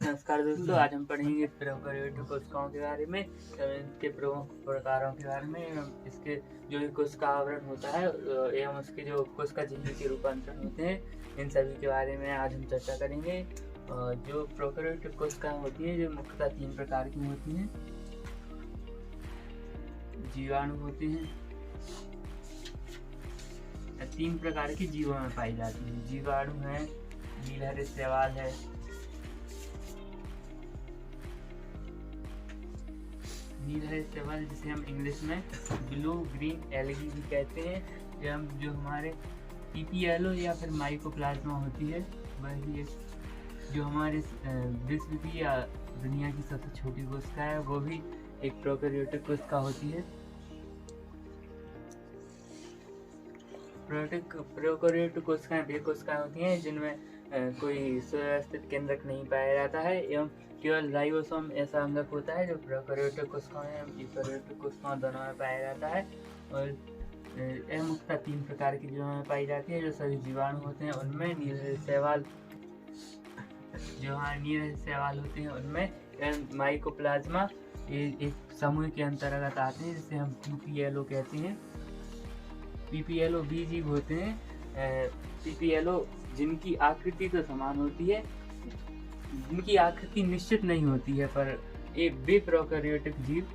नमस्कार दोस्तों, आज हम पढ़ेंगे प्रोकैरियोटिक कोशिकाओं के बारे में, इनके प्रमुख प्रकारों के बारे में एवं इसके जो कोशिका आवरण होता है एवं उसके जो कोशिका झिल्ली के रूपांतरण होते हैं, इन सभी के बारे में आज हम चर्चा करेंगे। जो प्रोकैरियोटिक कोशिकाएं होती हैं जो मुख्यतः 3 प्रकार की होती हैं। जीवाणु होते हैं, 3 प्रकार के जीवों में पाई जाती हैं। जीवाणु है, नीलहरी शैवाल है, नीलहरी शैवाल जिसे हम इंग्लिश में ब्लू ग्रीन एल्गी भी कहते हैं, जो हमारे पीपीएलओ या फिर माइकोप्लाज्मा होती है, वही जो हमारे विश्व की या दुनिया की सबसे छोटी कोशिका है, वो भी एक प्रोकैरियोटिक कोशिका होती है। प्रोकैरियोटिक कोशिकाएं वे कोशिकाएं होती हैं जिनमें कोई सुव्यवस्थित केंद्रक नहीं पाया जाता है एवं केवल राइबोसोम ऐसा अंगक होता है जो प्रोकैरियोटिक कोशिकाओं एवं यूकैरियोटिक कोशिकाओं दोनों में पाया जाता है। और यह मुख्यतः 3 प्रकार की जीवों में पाई जाती है। जो सभी जीवाणु होते हैं उनमें नीलहरी शैवाल, जो हमारे नीलहरी शैवाल होते हैं उनमें माइकोप्लाज्मा ये एक समूह के अंतर्गत आते हैं जिसे हम पीपीएलओ कहते हैं। पीपीएलओ बीजीव होते हैं। पीपीएलओ जिनकी आकृति तो समान होती है, जिनकी आकृति निश्चित नहीं होती है, पर एक वे प्रोकैरियोटिक जीव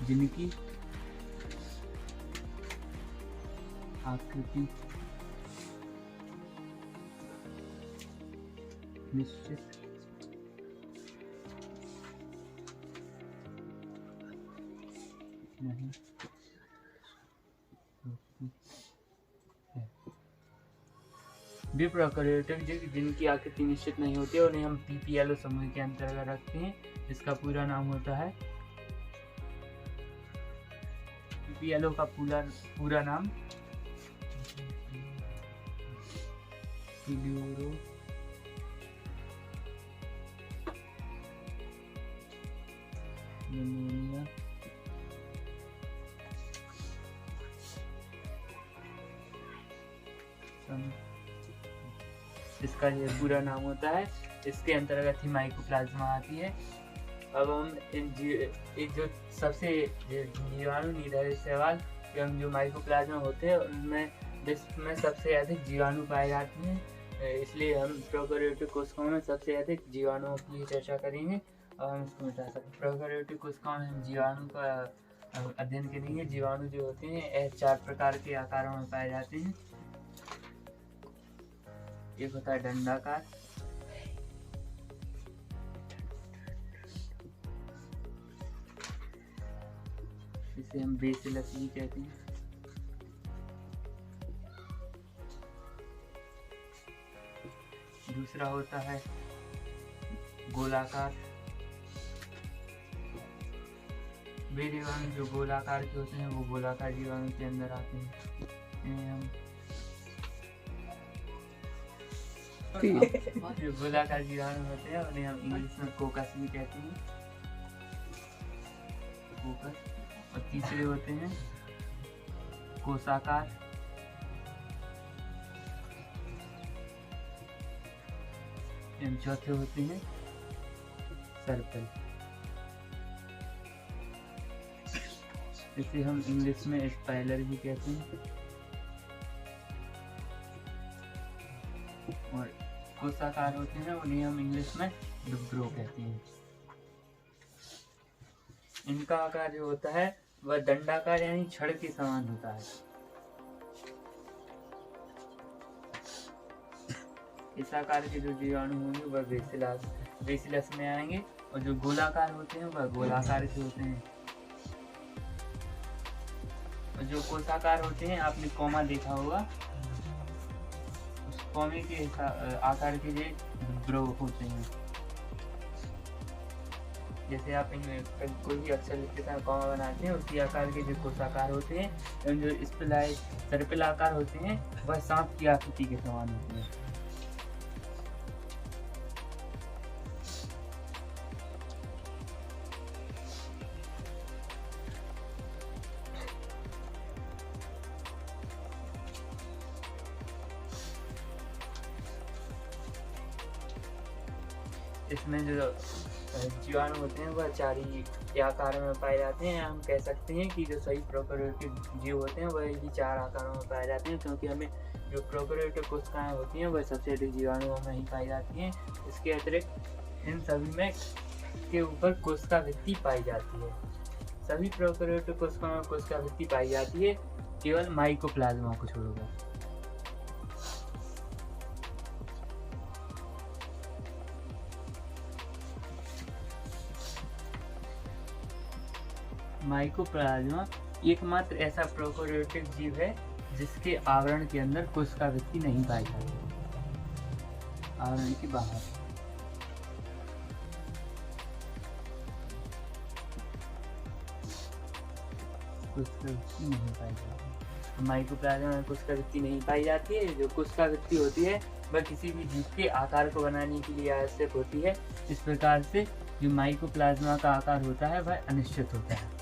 जिनकी आकृति निश्चित नहीं है। वे प्रोकैरियोटिक जीव जिनकी आकृति निश्चित नहीं होती है उन्हें हम पीपीएलओ समूह के अंतर्गत रखते हैं। इसका पूरा नाम होता है, पीपीएलओ का पूरा नाम प्लूरो निमोनिया इसका ये पूरा नाम होता है। इसके अंतर्गत ही माइकोप्लाज्मा आती है। अब हम एक जो सबसे जीवाणु नीलहरी शैवाल एवं जो माइकोप्लाज्मा होते हैं उनमें विश्व में सबसे अधिक जीवाणु पाए जाते हैं, इसलिए हम प्रोकैरियोटिक कोशिकाओं में सबसे अधिक जीवाणुओं की चर्चा करेंगे। और हम इसको मिटा सकते हैं। प्रोकैरियोटिक कोशिकाओं में हम जीवाणु का अध्ययन करेंगे। जीवाणु जो होते हैं 4 प्रकार के आकारों में पाए जाते हैं। एक होता है डंडाकार, इसे हम बेसिलस भी कहते हैं। दूसरा होता है गोलाकार। वे जीवाणु जो गोलाकार के होते हैं वो गोलाकार जीवाणु के अंदर आते हैं। हम जो गोलाकार जीवाणु होते हैं उन्हें हम इंग्लिश में कोकस भी कहते हैं, कोकस। और तीसरे होते हैं कोशाकार, एवं चौथे होते हैं सर्पल। इसे हम इंग्लिश में स्पाइलर भी कहते हैं। और कोशाकार होते हैं उन्हें हम इंग्लिश में डुब्रो कहते हैं। इनका आकार जो होता है वह दंडाकार यानी छड़ के समान होता है। इस आकार के जो जीवाणु होंगे वह बेसिलस में आएंगे, और जो गोलाकार होते हैं वह गोलाकार के होते हैं। और जो कोशाकार होते हैं, आपने कॉमा देखा होगा, उस कॉमे के आकार के जो डुब्रो होते हैं। जैसे आप कोई भी अक्षर लिखते समय कॉमा बनाते हैं, उसी आकार के जो कोशाकार होते हैं एवं जो सर्पिल आकार होते हैं वह सांप की आकृति के समान होते हैं। इसमें जो जीवाणु होते हैं वह चारी आकार में पाए जाते हैं। हम कह सकते हैं कि जो सही प्रोकैरियोटिक जीव होते हैं वह भी 4 आकारों में पाए जाते हैं, क्योंकि हमें जो प्रोकैरियोटिक कोशिकाएं होती हैं वह सबसे अधिक जीवाणुओं में ही पाई जाती हैं। इसके अतिरिक्त इन सभी में के ऊपर कोशिका भित्ति पाई जाती है। सभी प्रोकैरियोटिक कोशिकाओं में कोशिका भित्ति पाई जाती है, केवल माइकोप्लाज्मा को छोड़कर। माइकोप्लाज्मा एकमात्र ऐसा प्रोकैरियोटिक जीव है जिसके आवरण के अंदर कोशिका भित्ति नहीं पाई जाती, आवरण के बाहर। कोशिका भित्ति नहीं पाई जाती। माइकोप्लाज्मा में कोशिका भित्ति नहीं पाई जाती है। जो कोशिका भित्ति होती है वह किसी भी जीव के आकार को बनाने के लिए आवश्यक होती है। इस प्रकार से जो माइकोप्लाज्मा का आकार होता है वह अनिश्चित होता है।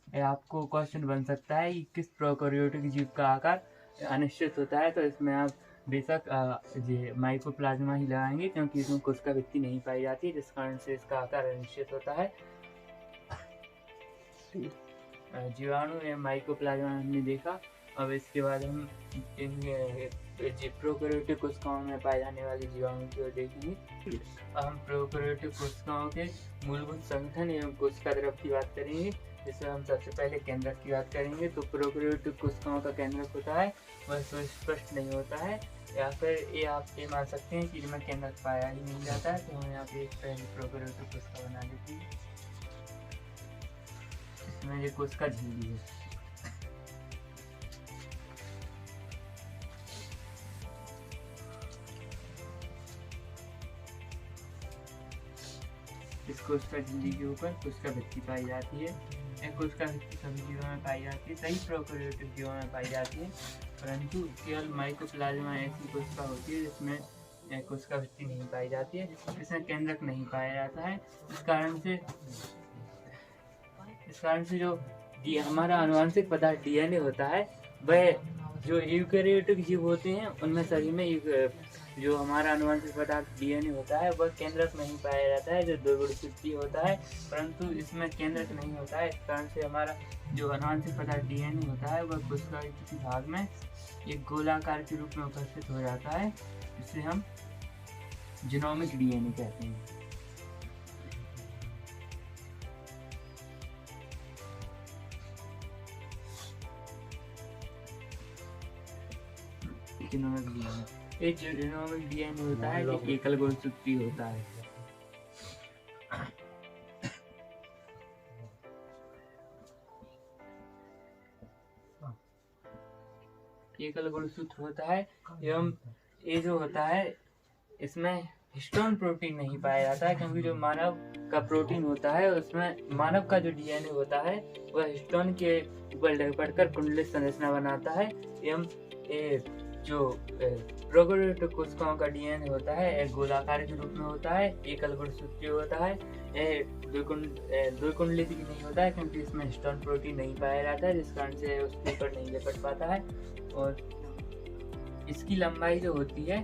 आपको क्वेश्चन बन सकता है कि किस प्रोकैरियोटिक जीव का आकार अनिश्चित होता है, तो इसमें आप बेशक ये माइकोप्लाज्मा ही लगाएंगे, क्योंकि इसमें कोशिका भित्ति नहीं पाई जाती, जिस कारण से इसका आकार अनिश्चित होता है। जीवाणु या माइकोप्लाज्मा हमने देखा। अब इसके बाद हम प्रोकैरियोटिक कोशिकाओं में पाए जाने वाले जीवाणु की ओर देखेंगे। हम प्रोकैरियोटिक कोशिकाओं के मूलभूत संगठन एवं कोशिका द्रव की बात करेंगे। जिसमें हम सबसे पहले केंद्रक की बात करेंगे। तो प्रोकैरियोटिक कोशिकाओं का केंद्रक होता है वह सुस्पष्ट नहीं होता है, या फिर ये आप ये मान सकते हैं कि इनमें केंद्रक पाया ही नहीं जाता है। तो हम यहाँ पे पहले प्रोकैरियोटिक कोशिका बना देते हैं। इसमें ये कोशिका झिल्ली है। इस कोशिका झिल्ली के ऊपर कोशिका भित्ति पाई जाती है। यह कोशिका भित्ति सभी जीवों में पाई जाती है, सही प्रोकैरियोटिक जीवों में पाई जाती है, परंतु केवल माइकोप्लाज्मा ऐसी कोशिका होती है जिसमें कोशिका भित्ति नहीं पाई जाती है, इसमें केंद्रक नहीं पाया जाता है। इस कारण से जो हमारा आनुवंशिक पदार्थ डीएनए होता है वह जो यूकैरियोटिक जीव होते हैं उनमें सभी में जो हमारा आनुवंशिक पदार्थ डीएनए होता है वह केंद्रक नहीं पाया जाता है, जो द्विगुणित होता है, परंतु इसमें केंद्रक नहीं होता है। इस कारण से हमारा जो आनुवंशिक पदार्थ डीएनए होता है वह कोशिका के किसी भाग में एक गोलाकार के रूप में उपस्थित हो जाता है, जिसे हम जीनोमिक डीएनए कहते हैं। जीनोमिक डीएनए एक जीनोमिक डीएनए होता है, एक एकल गुणसूत्री होता है। एकल गुणसूत्र होता है एवं ये जो होता है इसमें हिस्टोन प्रोटीन नहीं पाया जाता है, क्योंकि जो मानव का प्रोटीन होता है उसमें मानव का जो डीएनए होता है वह हिस्टोन के ऊपर बढ़कर कुंडलित संरचना बनाता है। एवं जो प्रोकैरियोटिक कोशिकाओं का डीएनए होता है एक गोलाकार के रूप में होता है, एकल गुणसूत्रीय होता है, द्विकुंडलित नहीं होता है, क्योंकि इसमें हिस्टोन प्रोटीन नहीं पाया जाता है, जिस कारण से उसके ऊपर नहीं लिपट पाता है। और इसकी लंबाई जो होती है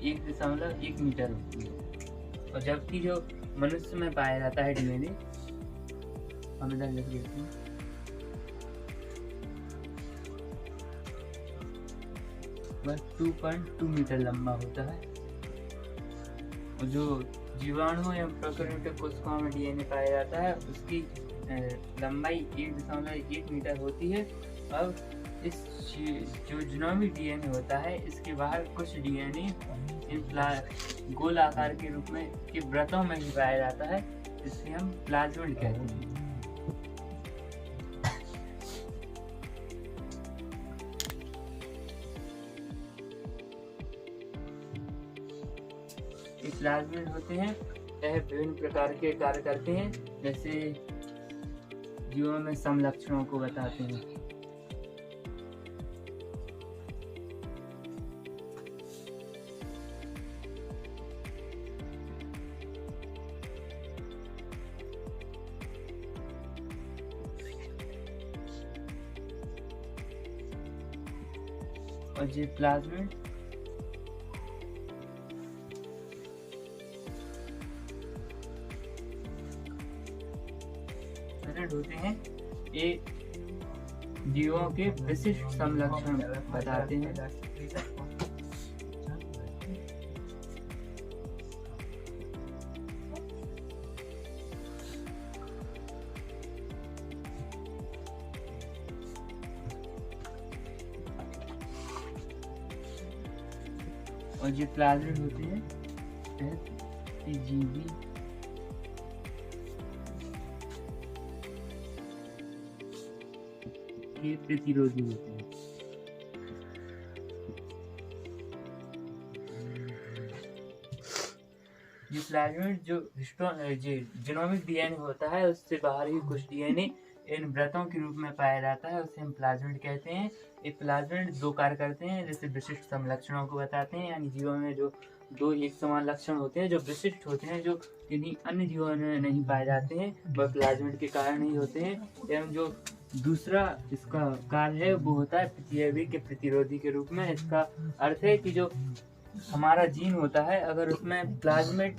1.1 मीटर होती है। और जबकि जो मनुष्य में पाया जाता है डीएनए, हम इधर लिख देते हैं, वह 2.2 मीटर लंबा होता है। और जो जीवाणु या प्रोकैरियोटिक कोशिकाओं में डीएनए पाया जाता है उसकी लंबाई 1.1 मीटर होती है। अब इस जो जीनोमिक डीएनए होता है इसके बाहर कुछ डीएनए इन गोल आकार के रूप में के व्रतों में ही पाया जाता है, जिसे हम प्लाज्मिड कहते हैं। प्लाज्मिड होते हैं, यह विभिन्न प्रकार के कार्य करते हैं, जैसे जीवों में समलक्षणों को बताते हैं। और ये प्लाज्मिड होते हैं, ये जीवों के विशिष्ट समलक्षण बताते हैं। और ये प्लाज्मिड होते हैं जीवी के प्रतिरोधी होते हैं। ये प्लाज्मिड जो जीनोमिक डीएनए होता है उससे बाहर ही कुछ डीएनए इन व्रतों के रूप में पाया जाता है, उसे हम प्लाज्मिड कहते हैं। ये प्लाज्मिड दो कार्य करते हैं, जैसे विशिष्ट समलक्षणों को बताते हैं, यानी जीवों में जो दो एक समान लक्षण होते हैं जो विशिष्ट होते हैं, जो किन्हीं अन्य जीवों में नहीं पाए जाते हैं, वह प्लाज्मिड के कारण ही होते हैं। एवं जो दूसरा इसका कार्य है वो होता है प्रतिजैवी के प्रतिरोधी के रूप में। इसका अर्थ है कि जो हमारा जीन होता है, अगर उसमें प्लाज्मिड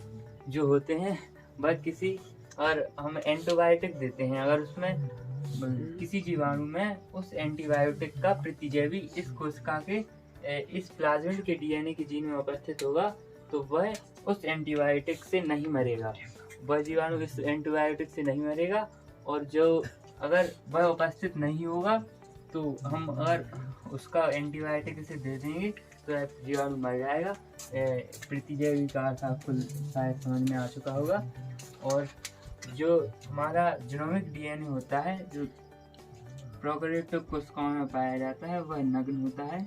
जो होते हैं वह किसी और हम एंटीबायोटिक देते हैं, अगर उसमें किसी जीवाणु में उस एंटीबायोटिक का प्रतिजैवी इस कोशिका के इस प्लाज्मिड के डीएनए के जीन में उपस्थित होगा तो वह उस एंटीबायोटिक से नहीं मरेगा, वह जीवाणु इस एंटीबायोटिक से नहीं मरेगा। और जो अगर वह उपस्थित नहीं होगा तो हम अगर उसका एंटीबायोटिक इसे दे देंगे तो जीवाणु मर जाएगा। प्रतिजैवी का अर्थ आपको शायद समझ में आ चुका होगा। और जो हमारा जीनोमिक डीएनए होता है जो प्रोकैरियोटिक कोशिकाओं में पाया जाता है वह नग्न होता है।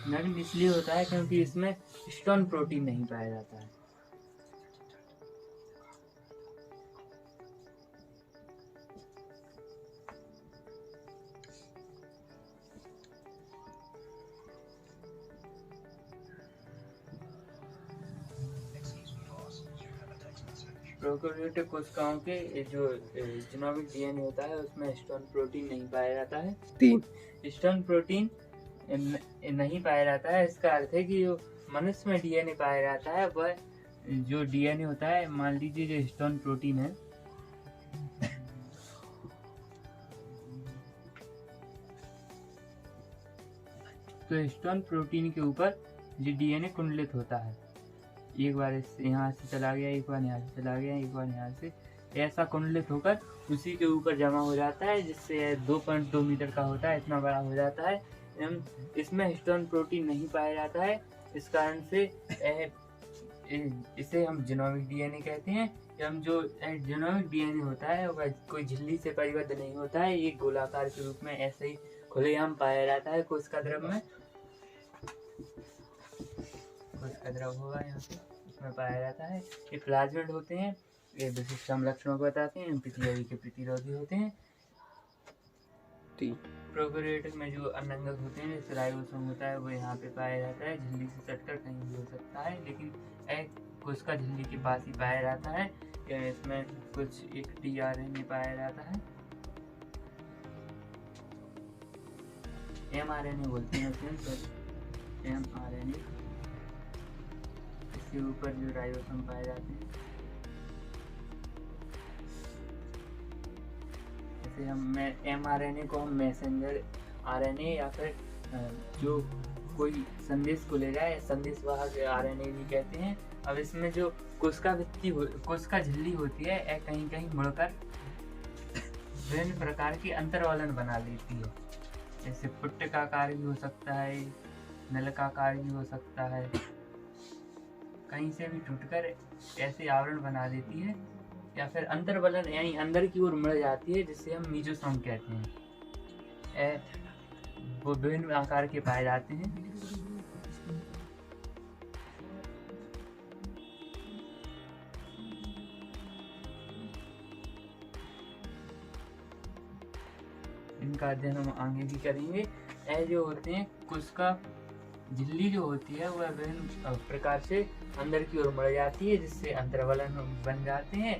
नग्न इसलिए होता है क्योंकि इसमें हिस्टोन प्रोटीन नहीं पाया जाता है। प्रोकैरियोटिक कोशिकाओं के जो जीनोमिक डीएनए होता है उसमें हिस्टोन प्रोटीन नहीं पाया जाता है। हिस्टोन प्रोटीन नहीं पाया जाता है, इसका अर्थ है कि जो मनुष्य में डीएनए पाया जाता है वह जो डीएनए होता है, मान लीजिए जो हिस्टोन प्रोटीन है तो हिस्टोन प्रोटीन के ऊपर जो डीएनए कुंडलित होता है, एक बार यहाँ से चला गया, एक बार यहाँ से चला गया, एक बार यहाँ से, ऐसा कुंडलित होकर उसी के ऊपर जमा हो जाता है, जिससे 2.2 मीटर का होता है, इतना बड़ा हो जाता है। इसमें हिस्टोन प्रोटीन नहीं पाया जाता है, इस कारण से इसे हम जीनोमिक डीएनए कहते हैं। हम जो जीनोमिक डीएनए होता है वह कोई झिल्ली से परिबद्ध नहीं होता है, एक गोलाकार के रूप में ऐसे ही खुलेआम पाया जाता है कोशिका द्रव में। कोशिका द्रव होगा यहाँ पे, इसमें पाया जाता है। ये प्लाज्मिड होते हैं, ये विशिष्ट समलक्षणों को बताते हैं, प्रतिजैवी के प्रतिरोधी होते हैं। प्रोकैरियोटिक में जो अन्नंगक होते हैं जैसे राइबोसोम होता है वो यहाँ पे पाया जाता है, झिल्ली से सटकर कहीं भी हो सकता है, लेकिन कोशिका झिल्ली के पास ही पाया जाता है। इसमें कुछ एक टीआरएनए पाया जाता है, एमआरएनए बोलते हैं एमआरएनए। इसके ऊपर जो राइबोसोम पाए जाते हैं, जैसे हम एमआरएनए को हम मैसेंजर आरएनए या फिर जो कोई संदेश को ले जाए संदेशवाहक आरएनए भी कहते हैं। अब इसमें जो कोशिका झिल्ली होती है कहीं कहीं मुड़कर विभिन्न प्रकार की अंतर्वलन बना लेती है, जैसे पुट्ट का आकार भी हो सकता है, नल का आकार भी हो सकता है, कहीं से भी टूटकर ऐसे आवरण बना देती है, या फिर अंतर्वलन यानी अंदर की ओर मुड़ जाती है, जिससे हम मीजोसोम कहते हैं। वो विभिन्न आकार के पाए जाते हैं। इनका अध्ययन हम आगे भी करेंगे। जो होते हैं कोशिका झिल्ली जो होती है वह विभिन्न प्रकार से अंदर की ओर मुड़ जाती है, जिससे अंतर्वलन बन जाते हैं।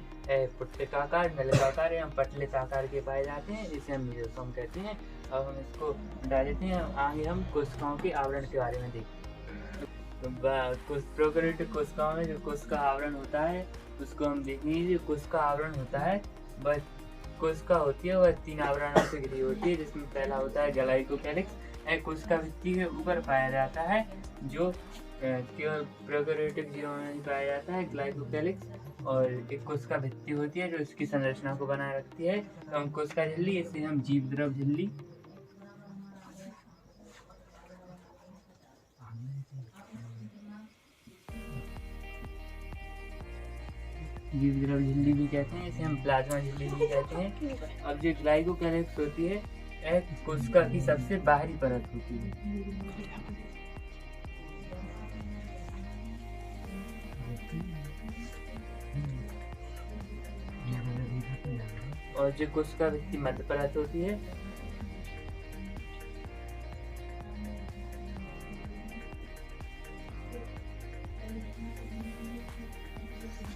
पुट्टिकाकार, नलिकाकार एवं पटलिकाकार के पाए जाते हैं, इसे हम मीजोसोम कहते हैं। अब हम इसको हटा देते हैं। आगे हम कोशिकाओं के आवरण के बारे में देखते हैं। प्रोकैरियोटिक कोशिकाओं में जो कोशिका आवरण होता है उसको हम देखेंगे। जो कोशिका आवरण होता है वह कोशिका होती है वह 3 आवरणों से घिरी होती है, जिसमें पहला होता है ग्लाइकोकैलिक्स। कोशिका भित्ति के ऊपर पाया जाता है, जो केवल प्रोकैरियोटिक जीवों में ही पाया जाता है, ग्लाइकोकैलिक्स। और एक कोशिका भित्ति होती है जो इसकी संरचना को बनाए रखती है। तो हम कोशिका झिल्ली, इसे हम जीव द्रव झिल्ली भी कहते हैं, इसे हम प्लाज्मा झिल्ली भी कहते हैं। अब जो ग्लाइकोकैलिक्स होती है एक कोशिका की सबसे बाहरी परत होती है। और जो कोशिका भित्ति मध्य परत होती है।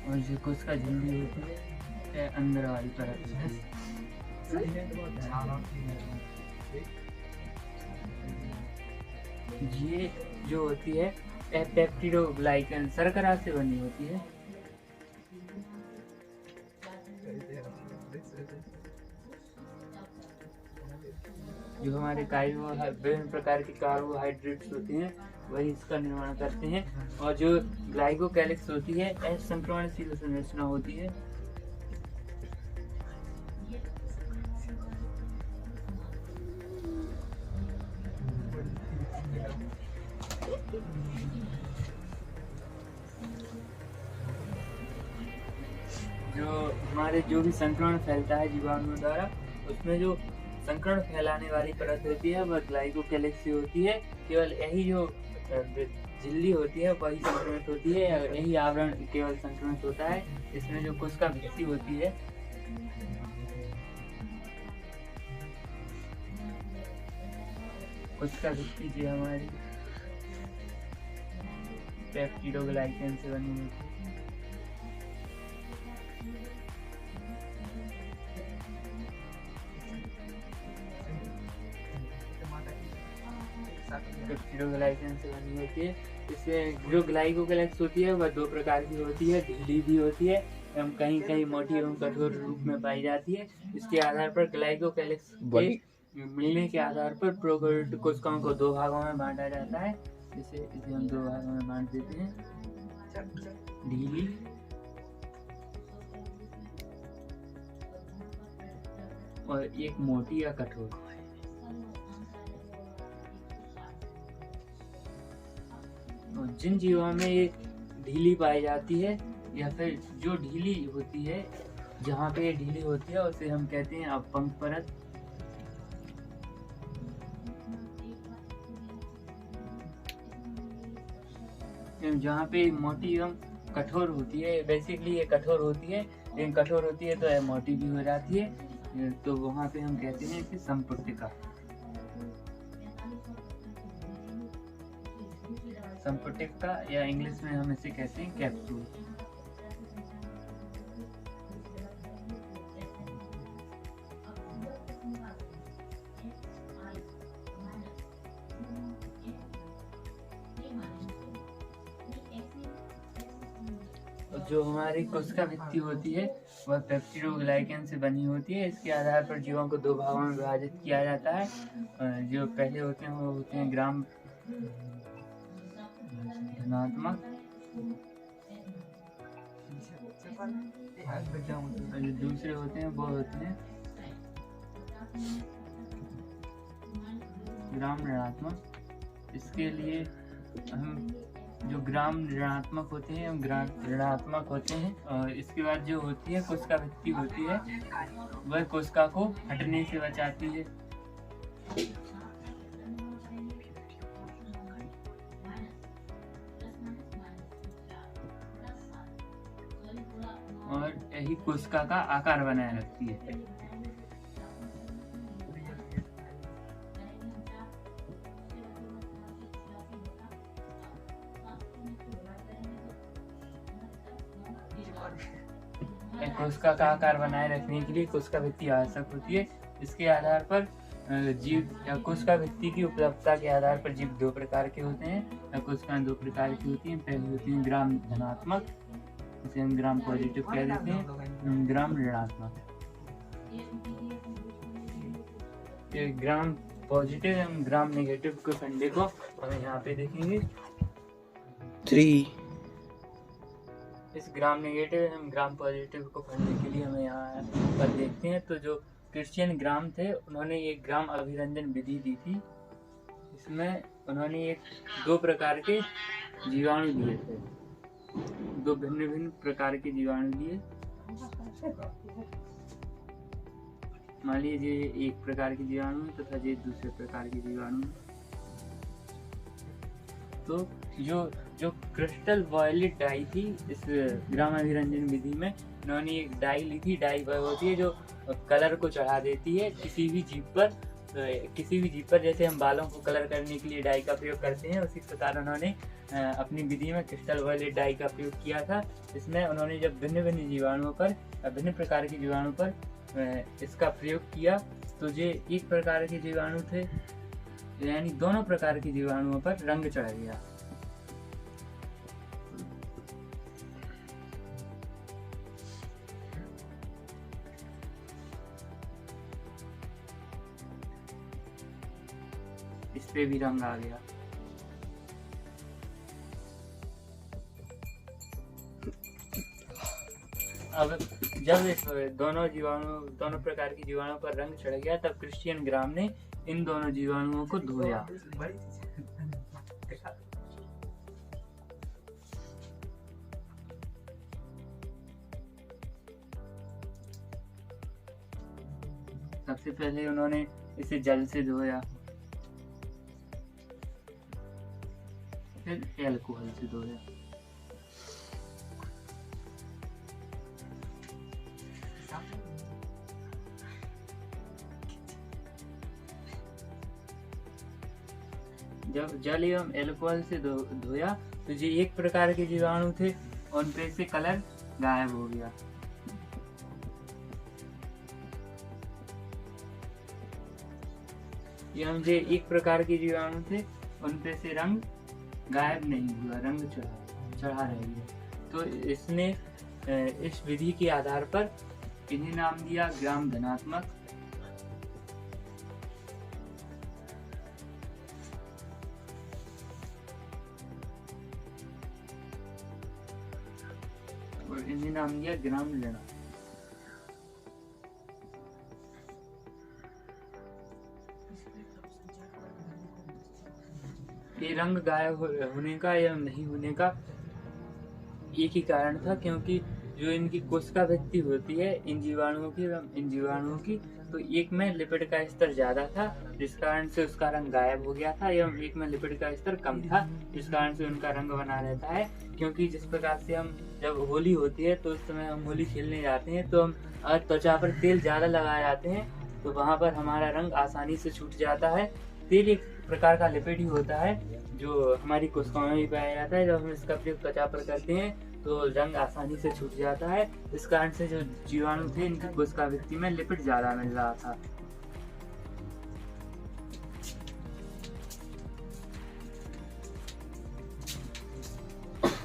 और जो कोशिका झिल्ली होती है अंदर वाली परत होती है। ये जो होती है पेप्टिडोग्लाइकन शर्करा से बनी होती है। जो हमारे विभिन्न प्रकार के कार्बोहाइड्रेट्स होते हैं वही इसका निर्माण करते हैं। और जो ग्लाइकोकैलिक्स होती है असंक्रमणशील संरचना होती है। जो भी संक्रमण फैलता है जीवाणुओं द्वारा, उसमें जो संक्रमण फैलाने वाली परत होती है वह ग्लाइकोकैलिक्स से होती है। केवल यही जो झिल्ली होती है वही संक्रमित होती है, यही आवरण केवल संक्रमित होता है। इसमें जो कोशिका भित्ति होती है कोशिका भित्ति जो हमारी पेप्टिडोग्लाइकन से बनी होती है। पेप्टिडोग्लाइकन से बनी होती है। इसमें जो ग्लाइकोकैलिक्स होती है वह 2 प्रकार की होती है, ढीली भी होती है एवं कहीं कहीं मोटी एवं कठोर रूप में पाई जाती है। इसके आधार पर ग्लाइकोकैलिक्स के मिलने के आधार पर प्रोकैरियोटिक कोशिकाओं को 2 भागों में बांटा जाता है। इसे हम 2 भागों में बांट देते हैं, ढीली और एक मोटी या कठोर। जिन जीवों में ये ढीली पाई जाती है या फिर जो ढीली होती है, जहाँ पे ये ढीली होती है उसे हम कहते हैं अपंग परत। जहाँ पे मोटी एवं कठोर होती है, बेसिकली ये कठोर होती है, लेकिन कठोर होती है तो ये मोटी भी हो जाती है, तो वहाँ पे हम कहते हैं कि संपुटिका। संपुटिका या इंग्लिश में हम इसे कहते हैं कैप्सूल। जो हमारी कोशिका भित्ति होती है वह पेप्टिडोग्लाइकन से बनी होती है। इसके आधार पर जीवों को 2 भागों में विभाजित किया जाता है। जो पहले होते हैं वो होते हैं ग्राम धनात्मक, और जो दूसरे होते हैं वो होते हैं ग्राम ऋणात्मक। इसके लिए हम जो ग्राम ऋणात्मक होते हैं ऋणात्मक होते हैं। और इसके बाद जो होती है कोशिका भित्ति होती है वह कोशिका को हटने से बचाती है। और यही कोशिका का आकार बनाए रखती है। कोशिका का आकार बनाए रखने के लिए कोशिका भित्ति आवश्यक होती है। इसके आधार पर जीव या कोशिका भित्ति की उपलब्धता के आधार पर जीव दो प्रकार के होते हैं। कोशिकाएं दो प्रकार की होती हैं। पहली होती है ग्राम धनात्मक, इसे हम ग्राम पॉजिटिव कह देते हैं, ग्राम ऋणात्मक। ग्राम पॉजिटिव एवं ग्राम नेगेटिव के फंडे को हम यहाँ पे देखेंगे। 3 इस ग्राम नेगेटिव एवं ग्राम पॉजिटिव को फंडे के लिए हमें यहाँ पर देखते हैं। तो जो क्रिश्चियन ग्राम थे उन्होंने एक ग्राम अभिरंजन विधि दी थी। इसमें उन्होंने दो प्रकार के जीवाणु लिए थे, दो भिन्न भिन्न प्रकार के जीवाणु लिए। मान लीजिए एक प्रकार के जीवाणु तथा ये दूसरे प्रकार के जीवाणु। तो जो क्रिस्टल वॉयलेट डाई थी इस ग्राम अभिरंजन विधि में, उन्होंने एक डाई ली थी। डाई वह होती है जो कलर को चढ़ा देती है किसी भी जीव पर। जैसे हम बालों को कलर करने के लिए डाई का प्रयोग करते हैं, उसी प्रकार उन्होंने अपनी विधि में क्रिस्टल वॉयलेट डाई का प्रयोग किया था। इसमें उन्होंने जब भिन्न भिन्न जीवाणुओं पर, भिन्न प्रकार के जीवाणु पर इसका प्रयोग किया तो ये एक प्रकार के जीवाणु थे, यानी दोनों प्रकार के जीवाणुओं पर रंग चढ़ गया। इस पे भी रंग आ गया। अब जब इस दोनों प्रकार के जीवाणुओं पर रंग चढ़ गया, तब क्रिश्चियन ग्राम ने इन दोनों जीवाणुओं को धोया। सबसे पहले उन्होंने इसे जल से धोया, फिर एल्कोहल से धोया। जब जल एवं एल्कोहल से धोया तो ये एक प्रकार के जीवाणु थे, उन पे से कलर गायब हो गया। एवं जो एक प्रकार के जीवाणु थे उन पे से रंग गायब नहीं हुआ, रंग चढ़ा रह गया। तो इसने इस विधि के आधार पर इन्हें नाम दिया ग्राम धनात्मक, और इन्हें नाम दिया ग्राम ऋणात्मक। ये रंग गायब होने का या नहीं होने का एक ही कारण था, क्योंकि जो इनकी कोशिका भित्ति होती है इन जीवाणुओं की, तो एक में लिपिड का स्तर ज्यादा था जिस कारण से उसका रंग गायब हो गया था, एवं एक में लिपिड का स्तर कम था जिस कारण से उनका रंग बना रहता है। क्योंकि जिस प्रकार से हम जब होली होती है तो उस समय हम होली खेलने जाते हैं, तो हम अगर त्वचा पर तेल ज्यादा लगाए जाते हैं तो वहाँ पर हमारा रंग आसानी से छूट जाता है। तेल एक प्रकार का लिपिड ही होता है जो हमारी कोशिकाओं में भी पाया जाता है। जब हम इसका प्रयोग त्वचा पर करते हैं तो रंग आसानी से छूट जाता है। इस कारण से जो जीवाणु थे इनकी कोशिका भित्ति में लिपिड ज्यादा मिल रहा था।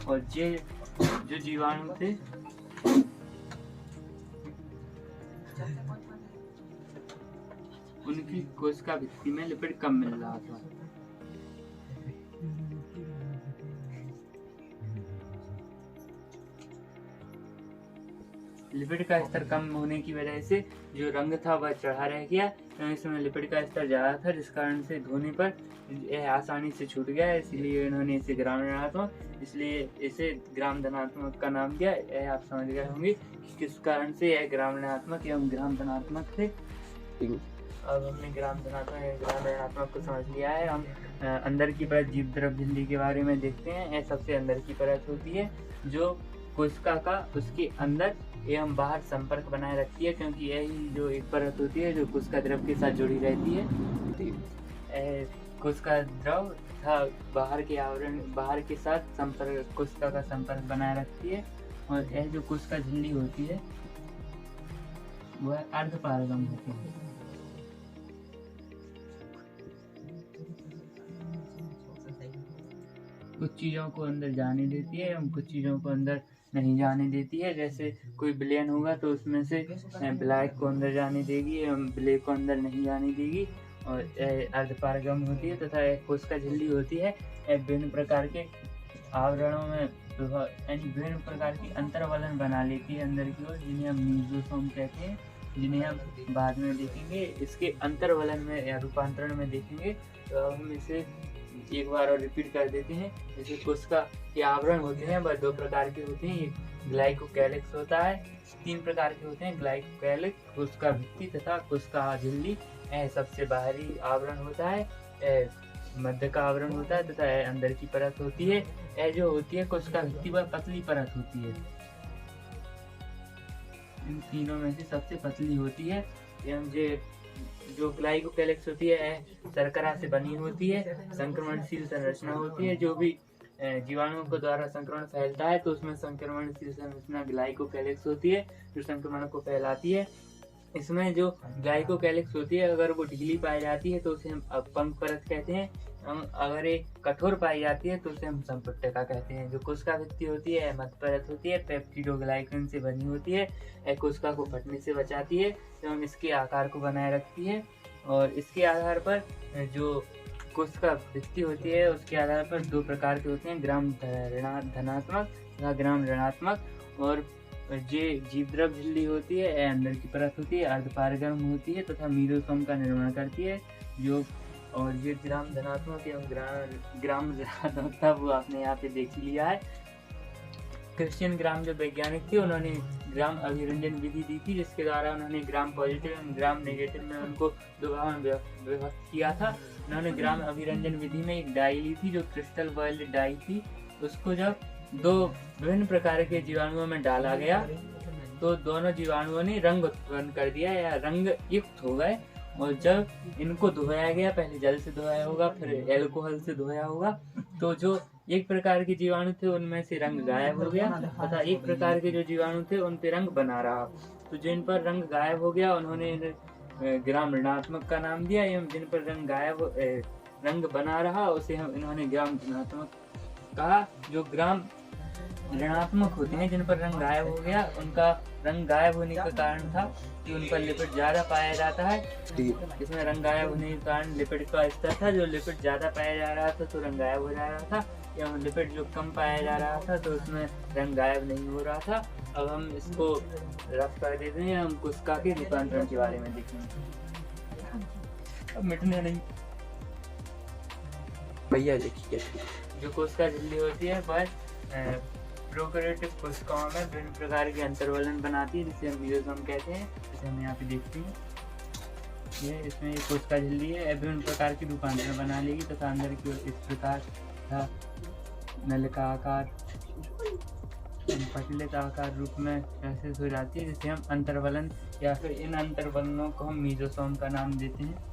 और ये जो जीवाणु थे उनकी कोशिका भित्ति में लिपिड कम मिल रहा था। लिपिड का स्तर कम होने की वजह से जो रंग था वह चढ़ा रह गया, इसमें लिपिड का स्तर ज्यादा था जिस कारण से धोने पर यह आसानी से छूट गया। इसलिए इन्होंने इसे ग्राम ऋणात्मक, इसलिए इसे ग्राम धनात्मक का नाम दिया। यह आप समझ गए होंगे कि किस कारण से यह ग्राम ऋणात्मक एवं ग्राम धनात्मक थे। अब हमने ग्राम धनात्मक एवं ग्राम ऋणात्मक को समझ लिया है। हम अंदर की परत जीव द्रव झिल्ली के बारे में देखते हैं। यह सबसे अंदर की परत होती है जो कोशिका का उसके अंदर एवं बाहर संपर्क बनाए रखती है, क्योंकि यही जो एक परत होती है जो कोशिका द्रव के साथ जुड़ी रहती है। कोशिका द्रव तथा बाहर के साथ संपर्क, कोशिका का संपर्क बनाए रखती है। और यह जो कोशिका झिल्ली होती है वह अर्धपारगम होती है। कुछ चीज़ों को अंदर जाने देती है एवं कुछ चीज़ों को अंदर नहीं जाने देती है। जैसे कोई विलयन होगा तो उसमें से ब्लैक को अंदर जाने देगी एवं ब्लैक को अंदर नहीं जाने देगी, और अर्धपारगम होती है। तथा एक कोशिका झिल्ली होती है, विभिन्न प्रकार के आवरणों में विभिन्न प्रकार की अंतर्वलन बना लेती है अंदर की ओर, जिन्हें हम मीजोसोम कहते हैं, जिन्हें हम बाद में देखेंगे। इसके अंतर्वलन में या रूपांतरण में देखेंगे। तो अब हम इसे एक बार और रिपीट कर देते हैं। जैसे कोशिका के आवरण होते हैं वह दो प्रकार के होते हैं, एक ग्लाइकोकैलिक्स होता है। तीन प्रकार के होते हैं, ग्लाइकोकैलिक्स, कोशिका भित्ति तथा कोशिका झिल्ली। सबसे बाहरी आवरण होता है, मध्य का आवरण होता है तथा अंदर की परत होती है। यह जो होती है कोशिका भित्ति वह पतली परत होती है, इन तीनों में से सबसे पतली होती है। एवं जो ग्लाइकोकैलिक्स होती है शर्करा से बनी होती है, संक्रमणशील संरचना होती है। जो भी जीवाणुओं के द्वारा संक्रमण फैलता है तो उसमें संक्रमणशील संरचना ग्लाइकोकैलिक्स होती है जो संक्रमण को फैलाती है। इसमें जो ग्लाइकोकैलिक्स होती है अगर वो ढीली पाई जाती है तो उसे हम पंख परत कहते हैं, अगर ये कठोर पाई जाती है तो उसे हम संपट्टिका कहते हैं। जो कोशिका भित्ति होती है मध्य परत होती है, पेप्टिडोग्लाइकन से बनी होती है, कोशिका को फटने से बचाती है एवं इसके आकार को बनाए रखती है। और इसके आधार पर जो कोशिका भित्ति होती है उसके आधार पर दो प्रकार के होते हैं, ग्राम धनात्मक तथा ग्राम ऋणात्मक। और ये जीवद्रव झिल्ली होती है अंदर की परत होती है, अर्धपारगम होती है तथा मीजोसोम का निर्माण करती है। जो और ये ग्राम धनात्मक एवं ग्राम ऋणात्मक था वो आपने यहाँ पे देख लिया है। क्रिश्चियन ग्राम जो वैज्ञानिक थे उन्होंने ग्राम अभिरंजन विधि दी थी, जिसके द्वारा उन्होंने ग्राम पॉजिटिव एवं ग्राम नेगेटिव में उनको दो भाग में विभक्त किया था। उन्होंने ग्राम अभिरंजन विधि में एक डाई ली थी जो क्रिस्टल वर्ल्ड डाई थी। उसको जब दो विभिन्न प्रकार के जीवाणुओं में डाला गया तो दोनों जीवाणुओं ने रंग उत्पन्न कर दिया या रंग युक्त हो गए। और जब इनको धोया गया, पहले जल से धोया होगा फिर एल्कोहल से धोया होगा, तो जो एक प्रकार के जीवाणु थे उनमें से रंग गायब हो गया तथा एक प्रकार के जो जीवाणु थे उन पे रंग बना रहा। तो जिन पर रंग गायब हो गया उन्होंने ग्राम ऋणात्मक का नाम दिया, एवं जिन पर रंग बना रहा उसे इन्होंने ग्राम धनात्मक कहा। जो ग्राम ऋणात्मक होते हैं जिन पर रंग गायब हो गया, उनका रंग गायब होने का कारण था कि उन पर लिपिड ज्यादा पाया जाता है। इसमें रंग गायब होने के कारण लिपिड का स्तर था, जो लिपिड ज्यादा पाया जा रहा था तो रंग गायब हो जा रहा था, एवं लिपिड जो कम पाया जा रहा था तो उसमें रंग गायब नहीं हो रहा था। अब हम इसको रफ कर देते हैं, हम कोशिका के रूपांतरण के बारे में देखेंगे। अब मिटने नहीं भैया देखिए, जो कोशिका झिल्ली होती है वह प्रोकैरियोटिक कोशिकाओं में विभिन्न प्रकार के अंतर्वलन बनाती है जिसे हम मीजोसोम कहते हैं। जैसे हम यहाँ पे देखते हैं ये इसमें एक कोशिका झिल्ली है, विभिन्न प्रकार की रूपांतरण बना लेगी तथा अंदर की ओर इस प्रकार था नलिका आकार पटलित आकार रूप में ऐसे हो जाती है, जिसे हम अंतर्वलन या फिर इन अंतर्वलनों को हम मीजोसोम का नाम देते हैं।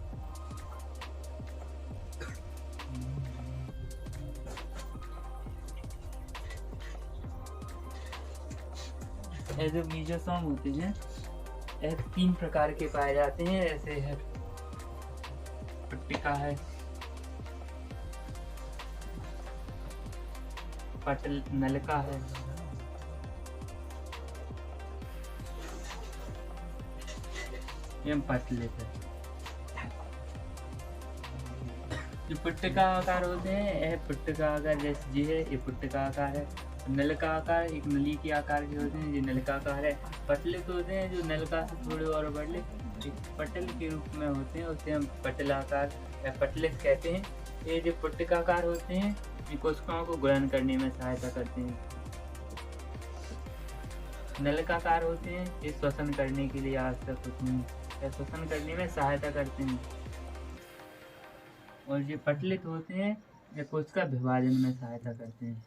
ये जो मीजोसोम होते हैं यह तीन प्रकार के पाए जाते हैं। ऐसे है पट्टिका है, पटल नलिका है, एवं पटलित है। जो पुट्टिका आकार होते हैं यह पुट्टिका आकार जैसे जी है, ये पुट्टिका आकार है। नलिका आकार एक नली के आकार के होते हैं, जो नलिका आकार है। पटलित होते हैं जो नलिका से थोड़े और बड़े पटल के रूप में होते हैं, उसे हम पटलाकार या पटलित कहते हैं। ये जो पुट्टिकाकार होते हैं ये कोशिकाओं को गुणन करने में सहायता करते हैं। नलिकाकार होते हैं ये श्वसन करने के लिए आवश्यक होते हैं या श्वसन करने में सहायता करते हैं। और जो पटलित होते हैं ये कोशिका विभाजन में सहायता करते हैं।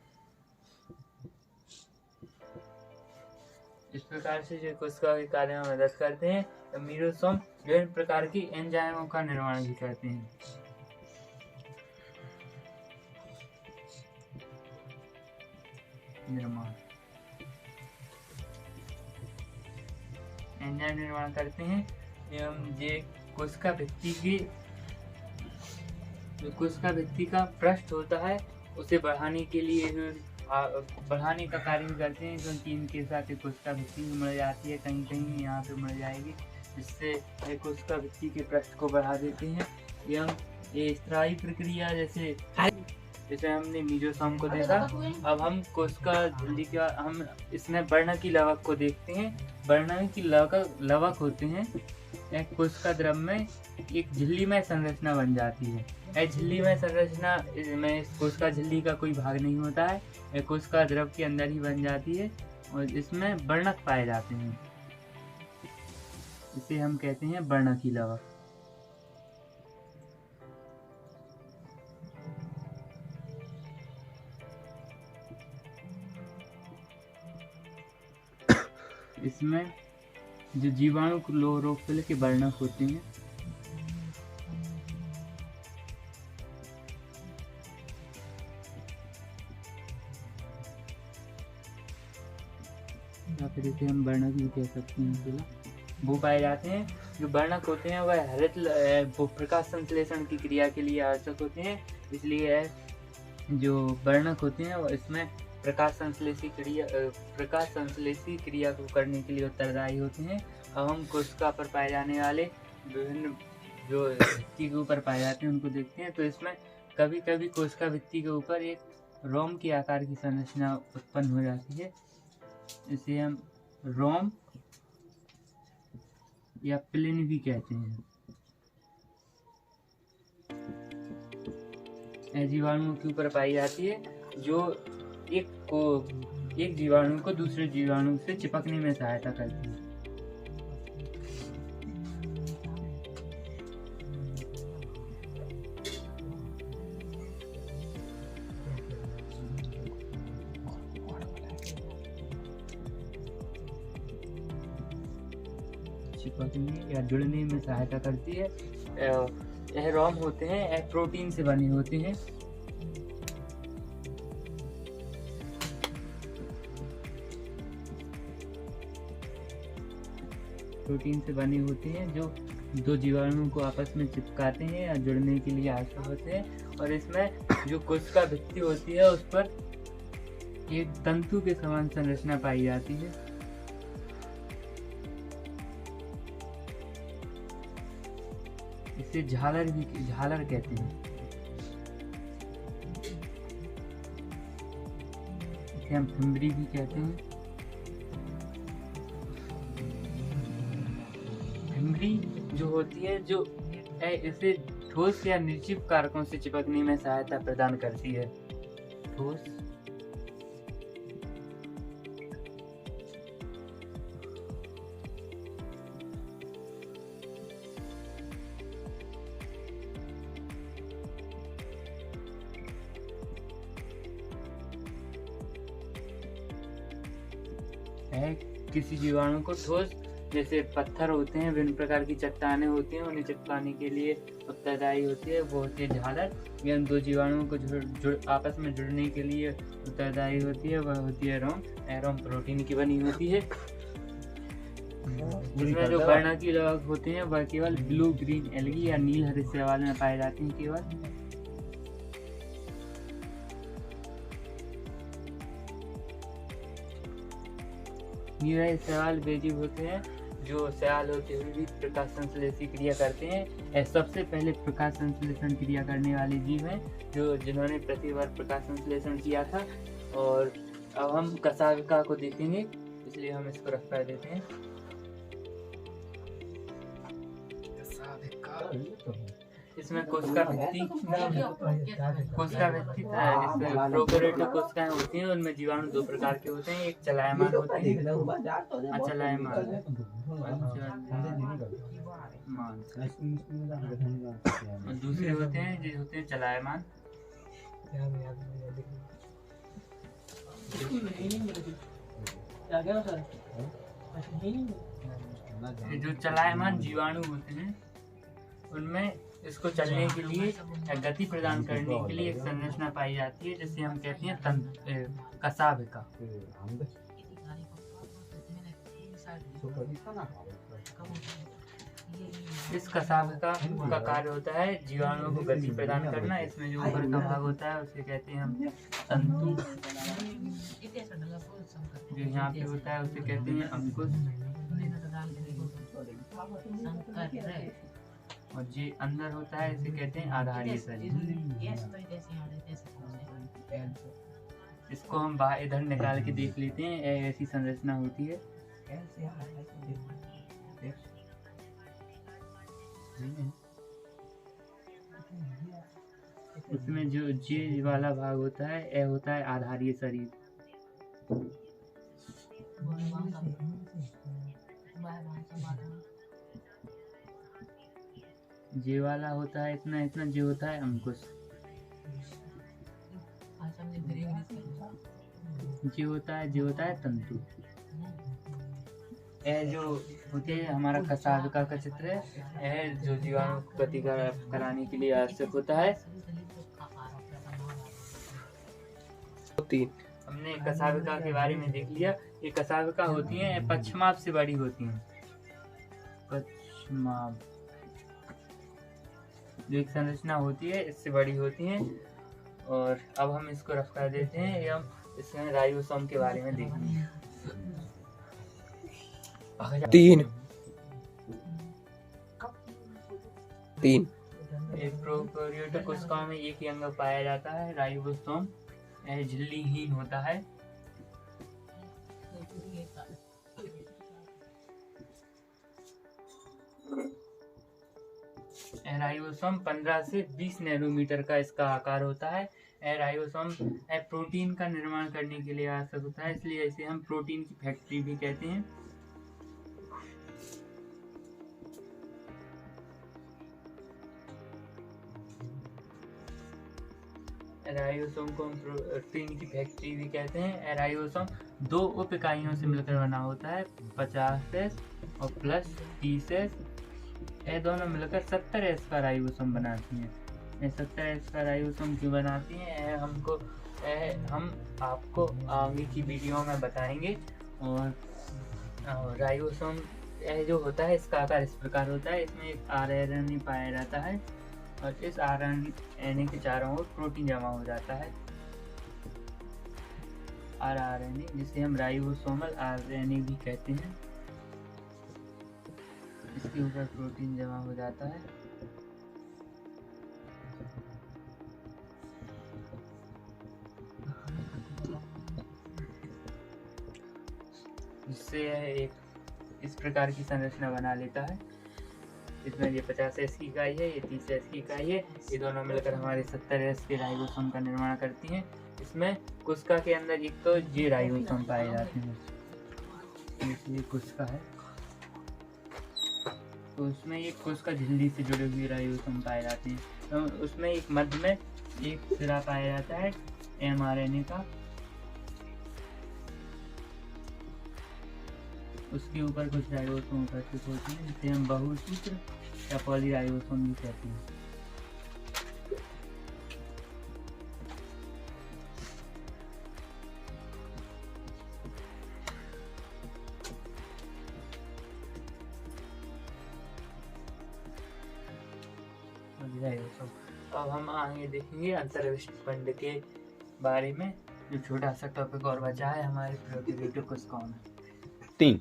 इस प्रकार से जो कोशिका के कार्य में मदद करते हैं। तो मीजोसोम विभिन्न प्रकार की एंजाइमों का निर्माण भी करते हैं। निर्माण एंजाइम निर्माण करते हैं एवं ये कोशिका भित्ति का पृष्ठ होता है उसे बढ़ाने के लिए बढ़ाने का कार्य भी करते हैं, क्योंकि इनके साथ कोशिका भित्ति भी मर जाती है, कहीं कहीं यहाँ पे मर जाएगी, जिससे कोशिका भित्ति के पृष्ठ को बढ़ा देते हैं। एवं ये स्त्रावी प्रक्रिया जैसे हमने मीजोसोम को देखा, अब हम कोशिका झिल्ली का हम इसमें वर्णकी लवक को देखते हैं। वर्णकी लवक होते हैं, एक कोशिका द्रव में एक झिल्लीमय संरचना बन जाती है। एक झिल्लीमय संरचना में कोशिका झिल्ली का कोई भाग नहीं होता है, एक कोशिका द्रव के अंदर ही बन जाती है और इसमें वर्णक पाए जाते हैं, इसे हम कहते हैं वर्णकी लवक। इसमें जो जीवाणु क्लोरोफिल के वर्णक होते हैं, या फिर इसे हम वर्णक भी कह सकते हैं, वो पाए जाते हैं। जो वर्णक होते हैं वह हरित प्रकाश संश्लेषण की क्रिया के लिए आवश्यक होते हैं, इसलिए जो वर्णक होते हैं वह इसमें प्रकाश संश्लेषी क्रिया को करने के लिए उत्तरदायी होते हैं। अब हम कोशिका पर पाए जाने वाले विभिन्न जो भित्ति के ऊपर पाए जाते हैं उनको देखते हैं। तो इसमें कभी कभी कोशिका भित्ति के ऊपर एक रोम के आकार की संरचना उत्पन्न हो जाती है, इसे हम रोम या प्लिन भी कहते हैं। जीवाणुओं के ऊपर पाई जाती है, जो एक जीवाणु को दूसरे जीवाणु से चिपकने में सहायता करती है। चिपकने या जुड़ने में सहायता करती है। यह रोम होते हैं, यह प्रोटीन से बने होते हैं। प्रोटीन से बने होते हैं जो दो जीवाणुओं को आपस में चिपकाते हैं या जुड़ने के लिए आवश्यक होते हैं। और इसमें जो कोशिका भित्ति होती है उस पर एक तंतु के समान संरचना पाई जाती है। इसे झालर कहते हैं। इसे हम फिम्बरी भी कहते हैं। फिम्बरी जो होती है जो इसे ठोस या निर्जीव कारकों से चिपकने में सहायता प्रदान करती है। ठोस है किसी जीवाणु को ठोस, जैसे पत्थर होते हैं, विभिन्न प्रकार की चट्टानें होती हैं, उन्हें चिपकाने के लिए उत्तरदायी होती है, वो होती है झालर। या दो जीवाणुओं को आपस में जुड़ने के लिए उत्तरदायी होती है, वह होती है रोम। रोम प्रोटीन की बनी होती है। जिसमें जो वर्णकी लवक होते हैं वह केवल ब्लू ग्रीन एल्गी या नील हरित शैवाल में पाए जाते हैं। केवल नील शैवाल वे जीव होते हैं जो शैवाल होते हुए भी प्रकाश संश्लेषी क्रिया करते हैं। सबसे पहले प्रकाश संश्लेषण क्रिया करने वाले जीव हैं जिन्होंने पृथ्वी पर प्रकाश संश्लेषण किया था। और अब हम कशाविका को देखेंगे, इसलिए हम इसको रख कर देते हैं। इसमें कोशिका भित्ति प्रोकैरियोटिक कोशिकाएं होती हैं, उनमें जीवाणु दो प्रकार के होते हैं, एक चलायमान होते हैं, और दूसरे होते हैं जो होते हैं चलायमान। जो चलायमान जीवाणु होते हैं उनमें इसको चलने के लिए गति प्रदान करने के लिए एक संरचना पाई जाती है, जिसे हम कहते हैं कशाविका। इस कसाविका का कार्य होता है जीवाणुओं को गति प्रदान करना। इसमें जो ऊपर का भाग होता है उसे कहते हैं हम तंतु, जो यहाँ पे होता है उसे कहते हैं अंकुश, और जो अंदर होता है इसे कहते हैं आधारीय शरीर। इसको हम बाहर इधर निकाल के देख लेते हैं, ऐसी संरचना होती है। उसमें जो जे वाला भाग होता है यह होता है आधारीय शरीर। जे वाला होता है इतना इतना, जे होता है अंकुश। जे होता है तंतु। यह जो होती है हमारा कसाविका का चित्र है, यह जो जीवाणु को गति कराने के लिए आवश्यक होता है। 3 हमने कसाविका के बारे में देख लिया। ये कसाविका होती हैं पक्षमाप से बड़ी होती हैं। पक्षमाप जो एक संरचना होती है इससे बड़ी होती हैं। और अब हम इसको रफ कर देते हैं एवं इसमें राइबोसोम के बारे में देखेंगे। 3 प्रोकैरियोटिक कोशिकाओं में एक ही अंग पाया जाता है, राइबोसोम। यह झिल्लीहीन होता है। राइबोसोम 15 से 20 नैनोमीटर का इसका आकार होता है। राइबोसोम प्रोटीन का निर्माण करने के लिए आवश्यक होता है, इसलिए इसे हम प्रोटीन की फैक्ट्री भी कहते हैं। राइबोसोम को हम प्रोटीन की फैक्ट्री भी कहते हैं। राइबोसोम 2 उप इकाइयों से मिलकर बना होता है, 50S और प्लस 30S। ये दोनों मिलकर 70S का राइबोसोम बनाती हैं। ये 70S का राइबोसोम क्यों बनाती हैं हम आपको आगे की वीडियो में बताएंगे। और राइबोसोम यह जो होता है इसका आकार इस प्रकार होता है। इसमें एक RNA पाया जाता है और इस RNA के चारों ओर प्रोटीन जमा हो जाता है, rRNA, जिसे हम राइबोसोमल RNA भी कहते हैं। इसके ऊपर प्रोटीन जमा हो जाता है। जिससे यह एक इस प्रकार की संरचना बना लेता है। इसमें ये 50S की इकाई है, ये 30S की इकाई है। ये दोनों मिलकर हमारे 70S के राइबोसोम का निर्माण करती हैं। इसमें कोशिका के अंदर एक तो ये राइबोसोम पाए जाते हैं, इसलिए कोशिका है तो उसमें एक कोशिका झिल्ली से जुड़े हुए राइबोसोम पाए जाते हैं। तो उसमें एक मध्य में एक सिरा पाया जाता है mRNA का, उसके ऊपर कुछ राइबोसोम उपस्थित होते हैं जिसे हम बहुसूत्र या पॉलीराइबोसोम भी कहते हैं। अब हम आगे देखेंगे अंतर्विष्ट पिंड के बारे में, जो छोटा सा टॉपिक और बचा है हमारे प्रोकैरियोटिक कोशिकाओं में। 3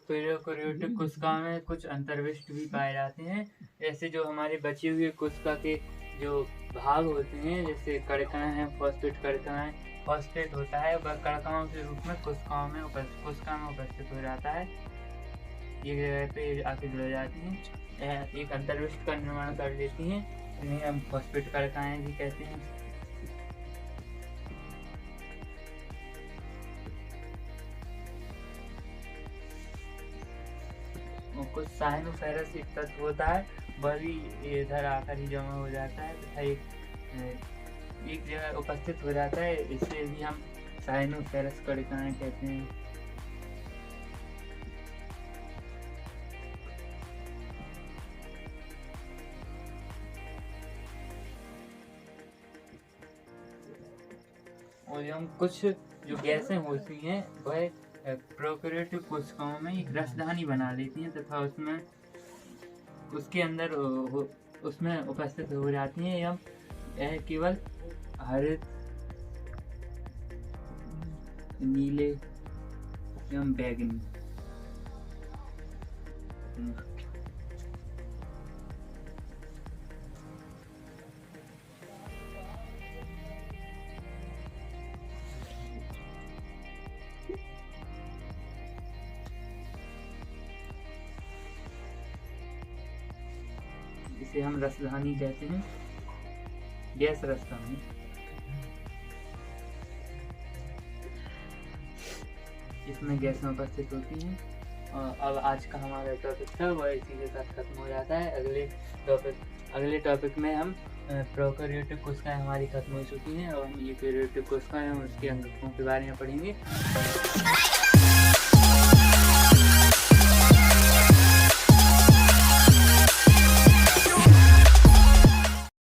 प्रोकैरियोटिक कोशिकाओं में कुछ अंतर्विष्ट भी पाए जाते हैं। जैसे जो हमारे बचे हुए कोशिका के जो भाग होते हैं, जैसे कणिकाएं हैं, फॉस्फेट कणिकाएं। फॉस्फेट होता है वह कणिकाओं के रूप में कोशिका में उपस्थित हो जाता है। ये जगह पे आके जुड़ जाती हैं, एक अंतर्विष्ट का निर्माण कर लेती हैं। इन्हें हम फॉस्फेट कणिकाएं भी कहते हैं। कुछ साइनोफेरस एक तत्व होता है, वह भी इधर आकर ही जमा हो जाता है तथा एक जगह उपस्थित हो जाता है। इसे भी हम साइनोफेरस कणिकाएं कहते हैं। और हम कुछ जो गैसें होती हैं वह प्रोकैरियोटिक कोशिकाओं में एक रसधानी बना लेती हैं तथा उसमें उसके अंदर उसमें उपस्थित हो जाती हैं एवं यह केवल हरित, नीले एवं बैंगनी इसे हम रसधानी कहते हैं, गैस रसधानी। इसमें गैसें उपस्थित होती हैं। और अब आज का हमारा टॉपिक था वह इसी के साथ खत्म हो जाता है। अगले टॉपिक में हम प्रोकैरियोटिक कोशिकाएं हमारी खत्म हो चुकी हैं और हम यूकैरियोटिक कोशिकाएं और उसके अंगकों के बारे में पढ़ेंगे।